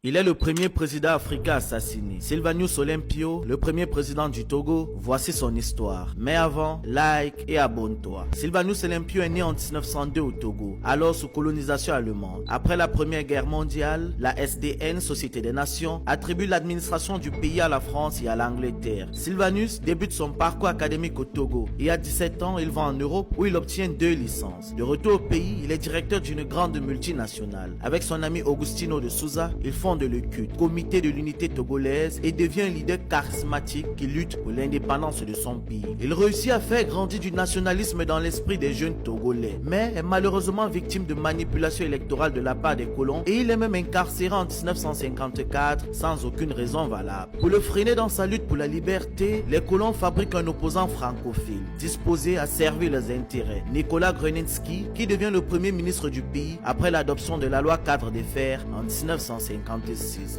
Il est le premier président africain assassiné. Sylvanus Olympio, le premier président du Togo, voici son histoire. Mais avant, like et abonne-toi. Sylvanus Olympio est né en 1902 au Togo, alors sous colonisation allemande. Après la Première Guerre mondiale, la SDN, Société des Nations, attribue l'administration du pays à la France et à l'Angleterre. Sylvanus débute son parcours académique au Togo et à 17 ans, il va en Europe où il obtient 2 licences. De retour au pays, il est directeur d'une grande multinationale. Avec son ami Augustino de Souza, ils fonde le CUT, Comité de l'Unité Togolaise, et devient un leader charismatique qui lutte pour l'indépendance de son pays. Il réussit à faire grandir du nationalisme dans l'esprit des jeunes Togolais, mais est malheureusement victime de manipulation électorale de la part des colons et il est même incarcéré en 1954 sans aucune raison valable. Pour le freiner dans sa lutte pour la liberté, les colons fabriquent un opposant francophile, disposé à servir leurs intérêts, Nicolas Gruninsky, qui devient le premier ministre du pays après l'adoption de la loi cadre des fers en 1956.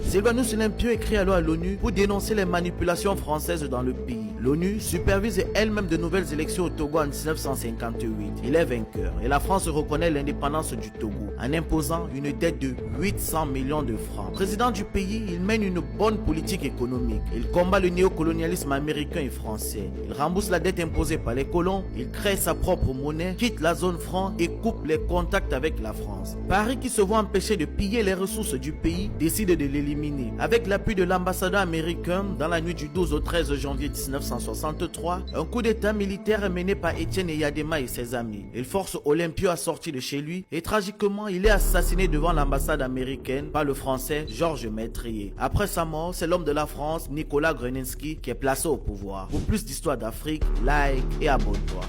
Sylvanus Olympio écrit alors à l'ONU pour dénoncer les manipulations françaises dans le pays. L'ONU supervise elle-même de nouvelles élections au Togo en 1958. Il est vainqueur et la France reconnaît l'indépendance du Togo en imposant une dette de 800 millions de francs. Président du pays, il mène une bonne politique économique. Il combat le néocolonialisme américain et français. Il rembourse la dette imposée par les colons. Il crée sa propre monnaie, quitte la zone franc et coupe les contacts avec la France. Paris, qui se voit empêché de piller les ressources du pays, décide de l'éliminer. Avec l'appui de l'ambassadeur américain, dans la nuit du 12 au 13 janvier 1963, un coup d'état militaire est mené par Étienne Eyadema et ses amis. Il force Olympio à sortir de chez lui et tragiquement, il est assassiné devant l'ambassade américaine par le français Georges Métrier. Après sa mort, c'est l'homme de la France, Nicolas Gruninsky, qui est placé au pouvoir. Pour plus d'histoires d'Afrique, like et abonne-toi.